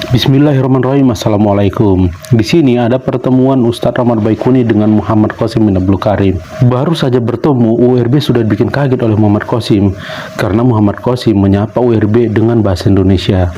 Bismillahirrahmanirrahim. Assalamualaikum. Di sini ada pertemuan Ustadz Rahmat Baikuni dengan Muhammad Qasim bin Abdul Karim. Baru saja bertemu, URB sudah bikin kaget oleh Muhammad Qasim karena Muhammad Qasim menyapa URB dengan bahasa Indonesia.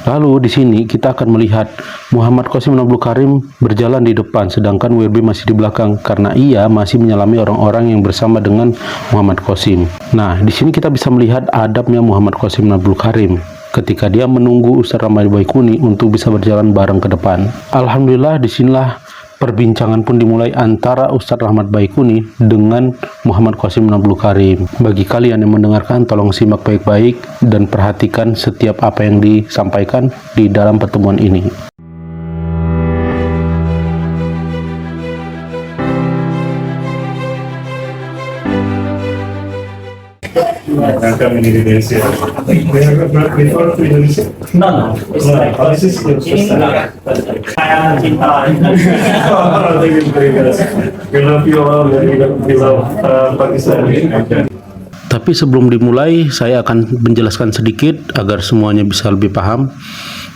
Lalu di sini kita akan melihat Muhammad Qasim bin Abdul Karim berjalan di depan, sedangkan WRB masih di belakang karena ia masih menyelami orang-orang yang bersama dengan Muhammad Qasim. Nah, di sini kita bisa melihat adabnya Muhammad Qasim bin Abdul Karim ketika dia menunggu Ustadz Rahmat Baikuni untuk bisa berjalan bareng ke depan. Alhamdulillah, disinilah perbincangan pun dimulai antara Ustadz Rahmat Baikuni dengan Muhammad Qasim bin Abdul Karim. Bagi kalian yang mendengarkan, tolong simak baik-baik dan perhatikan setiap apa yang disampaikan di dalam pertemuan ini. Coming in Indonesia. They have not before to Indonesia? No, it's like This is your first time. I am Cinta. Thank you very much. We love you all. We love Pakistan. Tapi sebelum dimulai, saya akan menjelaskan sedikit agar semuanya bisa lebih paham.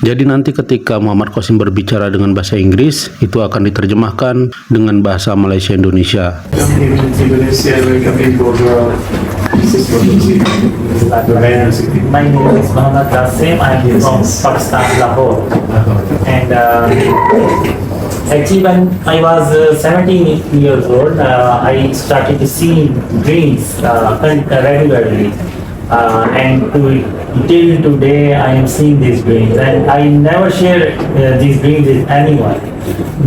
Jadi nanti ketika Muhammad Qasim berbicara dengan bahasa Inggris, itu akan diterjemahkan dengan bahasa Malaysia Indonesia. Coming in Indonesia, we're coming for this is what you see. My name is Muhammad Qasim. I am from Pakistan, Lahore. And actually, when I was 17 years old, I started to see dreams regularly. And till today, I am seeing these dreams, and I never share these dreams with anyone,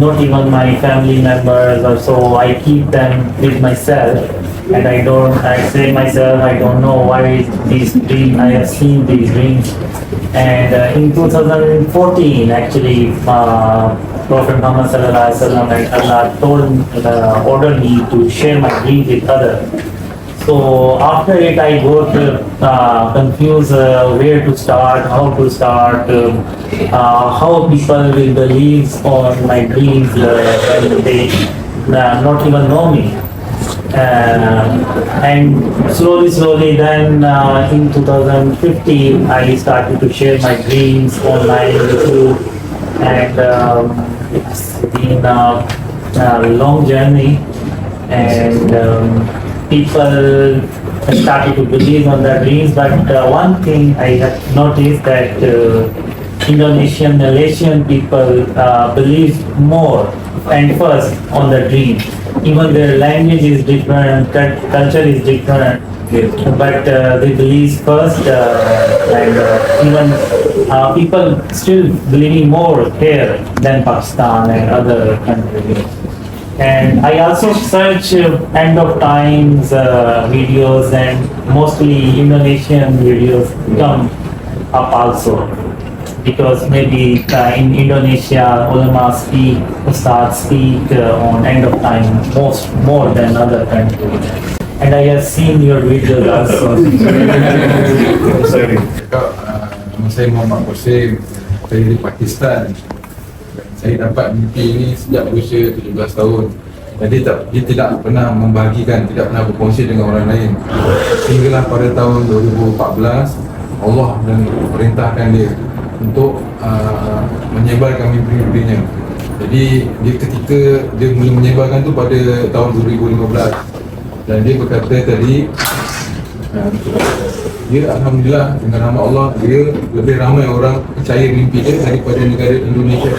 not even my family members or so. I keep them with myself, and I say myself, I don't know why these dreams, I have seen these dreams. And in 2014, actually, Prophet Muhammad Sallallahu Alaihi Wasallam and Allah ordered me to share my dreams with others. So after it, I got confused where to start, how to start, how people will believe on my dreams when they not even know me. And slowly then in 2015, I started to share my dreams online YouTube, and it's been a long journey, and people started to believe on the dreams. But one thing I have noticed that Indonesian, Malaysian people believe more and first on the dream. Even their language is different, culture is different, but they believe first, and even people still believing more here than Pakistan and other countries. And I also search end of times videos, and mostly Indonesian videos come up also, because maybe in Indonesia ulama speak, ustadz speak on end of time more than other countries. And I have seen your videos also. Sorry. Nama saya Muhammad Qasim, saya dari Pakistan. Saya dapat mimpi ini sejak berusia 17 tahun. Dan dia tidak pernah membahagikan, tidak pernah berkongsi dengan orang lain. Sehinggalah pada tahun 2014, Allah dan perintahkan dia untuk menyebarkan mimpi-mimpinya. Jadi dia ketika dia mula menyebarkan tu pada tahun 2015. Dan dia berkata tadi, dia Alhamdulillah dengan rahmat Allah, dia lebih ramai orang percaya mimpi dia daripada negara Indonesia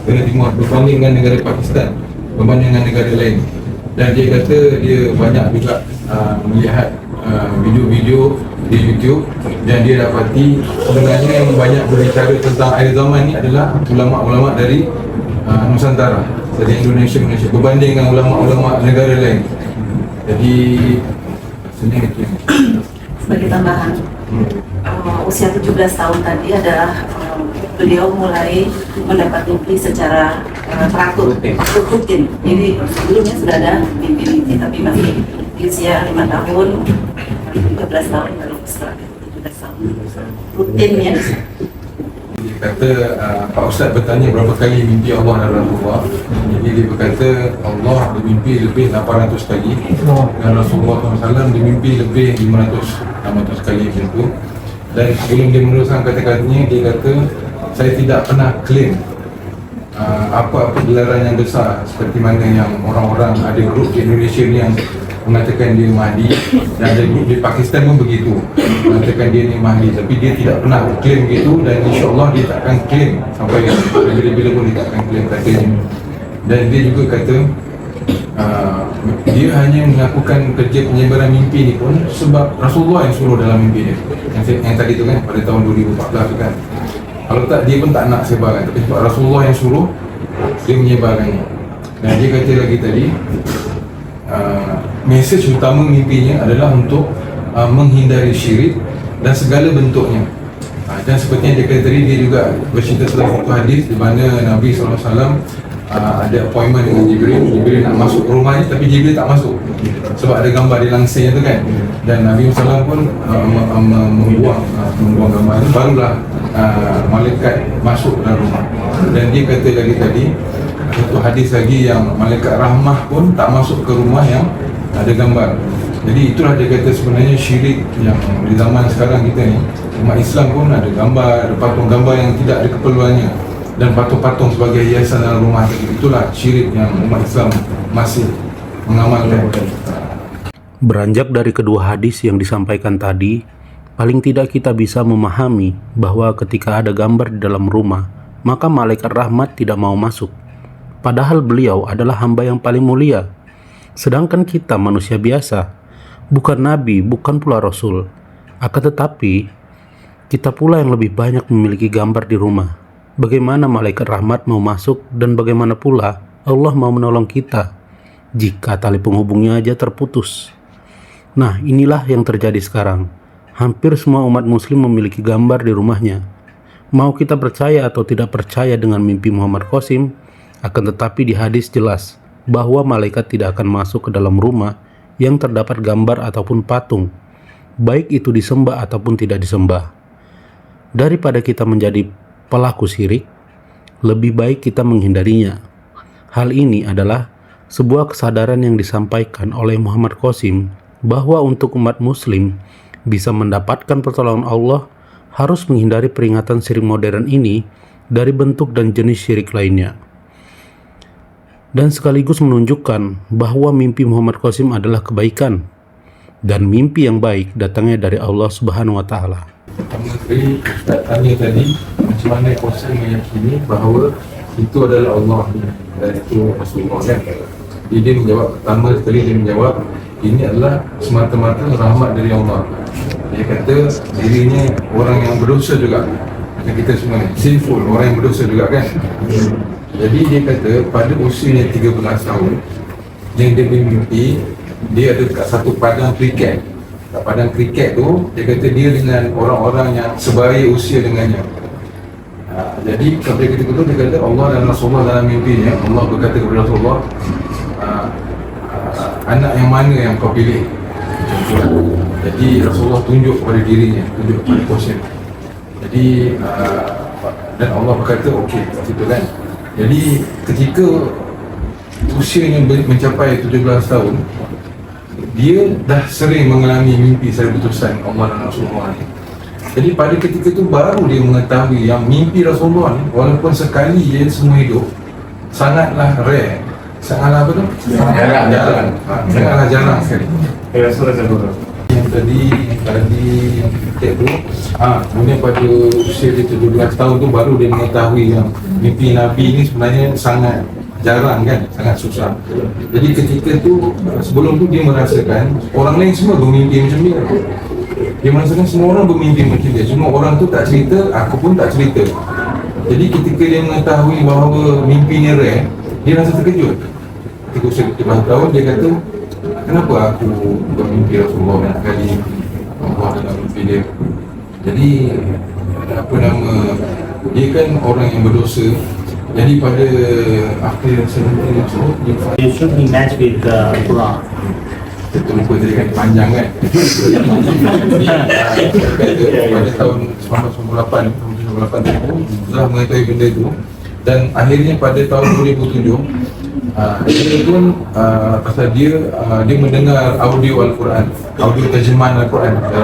berbanding dengan negara Pakistan, berbanding dengan negara lain. Dan dia kata dia banyak juga melihat video-video di YouTube, dan dia dapati sebenarnya yang banyak berbicara tentang akhir zaman ni adalah ulama-ulama dari Nusantara, dari Indonesia berbanding dengan ulama-ulama negara lain. Jadi sebenarnya itu. Sebagai tambahan, usia 17 tahun tadi adalah beliau mulai mendapat mimpi secara teratur, rutin. Jadi sebelumnya sudah ada mimpi-mimpi, tapi masih di usia 5 tahun, 13 tahun, baru setelah 17 tahun rutinnya. Dia kata Pak Ustaz bertanya berapa kali mimpi Allah dan Rasulullah. Jadi dia berkata Allah bermimpi lebih 800 kali dan Rasulullah SAW bermimpi lebih 500-600 kali macam tu. Dan sebelum dia meneruskan kata-katanya, dia kata saya tidak pernah claim apa-apa gelaran yang besar seperti mana yang orang-orang ada grup di Indonesia ni yang mengatakan dia Mahdi, dan ada grup di Pakistan pun begitu mengatakan dia ni Mahdi, tapi dia tidak pernah claim begitu, dan insyaAllah dia takkan claim sampai bila-bila pun dia takkan claim katanya. Dan dia juga kata dia hanya melakukan kerja penyebaran mimpi ni pun sebab Rasulullah yang suruh dalam mimpi dia, yang tadi tu kan, pada tahun 2014 tu kan. Kalau tak, dia pun tak nak sebarkan, tapi sebab Rasulullah yang suruh, dia menyebarkannya. Dan dia kata lagi tadi, mesej utama mimpinya adalah untuk menghindari syirik dan segala bentuknya. Dan seperti yang dia kata tadi, dia juga bercerita salah satu hadis di mana Nabi SAW ada appointment dengan Jibril nak masuk rumahnya, tapi Jibril tak masuk sebab ada gambar di langsirnya tu kan. Dan Nabi SAW pun membuang gambar itu, barulah malaikat masuk dalam rumah. Dan dia kata lagi tadi, satu hadis lagi yang malaikat rahmah pun tak masuk ke rumah yang ada gambar. Jadi itulah dia kata sebenarnya syirik yang di zaman sekarang kita ni, umat Islam pun ada gambar, ada patung gambar yang tidak ada keperluannya, dan patung-patung sebagai hiasan dalam rumah. Itulah syirik yang umat Islam masih mengamalkan. Beranjak dari kedua hadis yang disampaikan tadi, paling tidak kita bisa memahami bahwa ketika ada gambar di dalam rumah, maka malaikat rahmat tidak mau masuk. Padahal beliau adalah hamba yang paling mulia. Sedangkan kita manusia biasa, bukan nabi, bukan pula rasul. Akan tetapi, kita pula yang lebih banyak memiliki gambar di rumah. Bagaimana malaikat rahmat mau masuk, dan bagaimana pula Allah mau menolong kita jika tali penghubungnya aja terputus. Nah, inilah yang terjadi sekarang. Hampir semua umat muslim memiliki gambar di rumahnya. Mau kita percaya atau tidak percaya dengan mimpi Muhammad Qasim, akan tetapi di hadis jelas bahwa malaikat tidak akan masuk ke dalam rumah yang terdapat gambar ataupun patung, baik itu disembah ataupun tidak disembah. Daripada kita menjadi pelaku syirik, lebih baik kita menghindarinya. Hal ini adalah sebuah kesadaran yang disampaikan oleh Muhammad Qasim bahwa untuk umat muslim bisa mendapatkan pertolongan Allah harus menghindari peringatan syirik modern ini dari bentuk dan jenis syirik lainnya. Dan sekaligus menunjukkan bahwa mimpi Muhammad Qasim adalah kebaikan, dan mimpi yang baik datangnya dari Allah Subhanahu wa Ta'ala. Menteri Ustaz tanya tadi, macam mana Qasim meyakini bahawa itu adalah Allah dan itu Rasulullah kan? Dia menjawab, pertama sekali dia menjawab, ini adalah semata-mata rahmat dari Allah. Dia kata dirinya orang yang berdosa juga, macam kita semua ni, sinful, orang yang berdosa juga kan. Jadi dia kata pada usianya 13 tahun yang dia bermimpi, dia ada dekat satu padang kriket. Kat padang kriket tu, dia kata dia dengan orang-orang yang sebaya usia dengannya. Jadi pada ketika itu dia kata Allah dan Rasulullah dalam mimpinya, Allah berkata kepada Rasulullah, anak yang mana yang kau pilih? Jadi Rasulullah tunjuk kepada dirinya, tunjuk kepada Qasim. Jadi dan Allah berkata okey, gitu kan. Jadi ketika usianya mencapai 17 tahun, dia dah sering mengalami mimpi secara berutusan Allah dan Rasulullah ni. Jadi pada ketika itu baru dia mengetahui yang mimpi Rasulullah ni, walaupun sekali je semua hidup, sangatlah rare, sangatlah apa tu? Jarang. Sangatlah jarang sekali. Ya, sudah saya tahu. Yang tadi tu, kemudian pada usia dia 17 tahun tu baru dia mengetahui yang mimpi Nabi ni sebenarnya sangat jarang kan, sangat susah. Jadi ketika tu, sebelum tu dia merasakan orang lain semua bermimpi macam dia. Dia merasakan semua orang bermimpi macam dia, cuma orang tu tak cerita, aku pun tak cerita. Jadi ketika dia mengetahui bahawa mimpi ni rare, dia rasa terkejut. Ketika usia 17 tahun dia kata, kenapa aku bermimpi Rasulullah banyak kali, Allah dalam mimpi dia. Jadi apa nama, dia kan orang yang berdosa. Jadi pada akhir sebenarnya You should be matched with the Quran. kita lupa tadi kan panjang kan. Jadi pada tahun 1998 telah mengetahui benda itu, dan akhirnya pada tahun 2007 dia pun pasal dia mendengar audio Al-Quran, audio terjemahan Al-Quran dalam